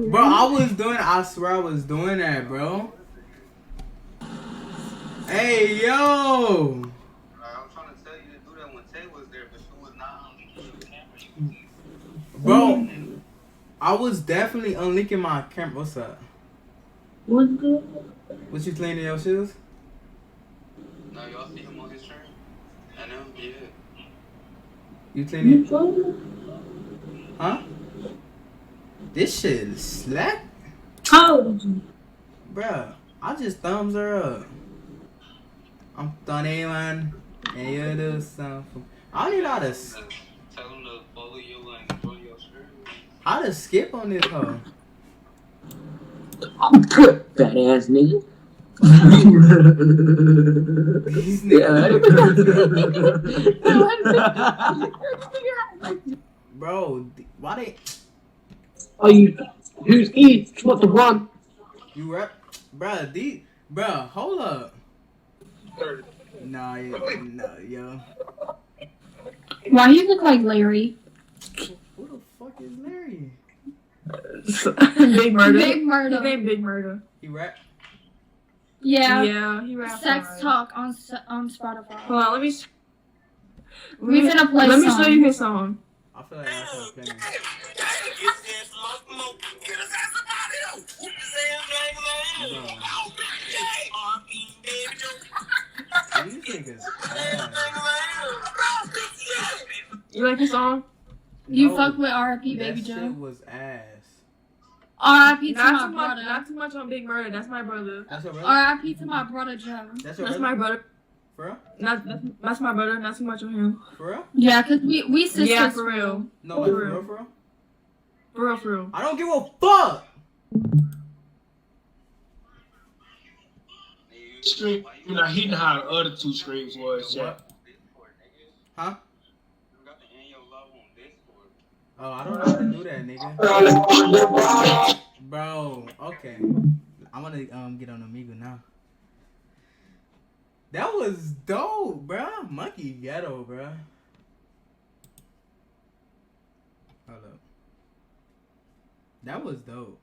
Bro, I swear I was doing that, bro. Hey, yo. I'm trying to tell you to do that when Tay was there, but she was not on the camera. Bro, I was definitely unlinking my camera. What's up? What's good? What you cleaning your shoes? No, y'all see him on his train? I know, yeah. You cleaning? You Huh? This shit is slack. How old are you? Bruh, I just thumbs her up. I'm thumbing one, and you do something. I don't even know Tell him to follow you and enjoy your shirt. how to skip on this hoe. Fat ass nigga. These niggas. Bro, why they? Oh, who's eat? What the one? You rap, bruh, hold up. Nah, yo. Why you look like Larry? Who the fuck is Larry? Big Murder. Big Murder. His name Big Murder. He rap? Yeah. Yeah, he raps. Sex alright. Talk on Spotify. Hold on, let me. We finna play Let me song. show you his song. I feel like I should play. These niggas ass. You like his song? You No, fuck with R.I.P. that Baby shit Joe. was ass. R.I.P. to my Not too much. brother. Not too much on Big Murder. That's my brother. That's your brother? R.I.P. to my brother Joe. That's your That's brother? my brother. For real? That's my brother. Not too much on him. For real? Yeah, cause we sisters. Yeah, for real. No, like, for real, for real? For real, for real. I don't give a fuck! Stream, you know, he know how the other two streams was. Yeah. What? Huh? You got the annual love on Discord. Oh, I don't know how to do that, nigga. Bro, okay. I'm gonna get on Omegle now. That was dope, bruh. Monkey ghetto, bruh. Hold up. That was dope.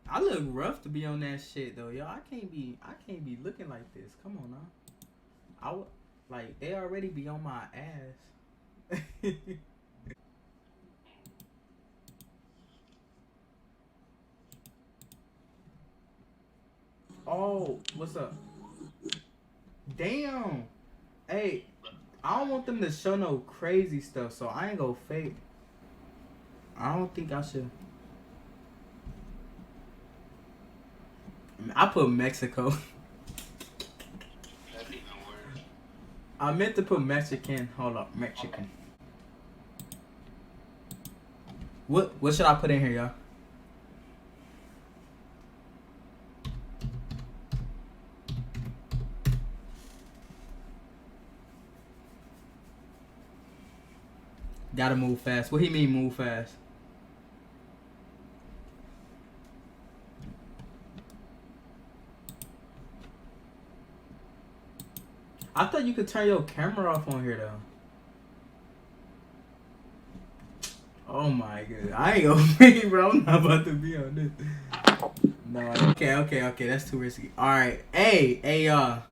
I look rough to be on that shit though, yo. I can't be looking like this. Come on now. Like they already be on my ass. Oh, what's up? Damn. Hey, I don't want them to show no crazy stuff, so I ain't gonna fake. I don't think I should. I put Mexico. That's even worse. I meant to put Mexican. Hold up, Mexican. What should I put in here, y'all? Gotta move fast. What he mean move fast? I thought you could turn your camera off on here though. Oh my god. I ain't gonna be, bro. I'm not about to be on this. No, okay. That's too risky. Alright. Hey, y'all.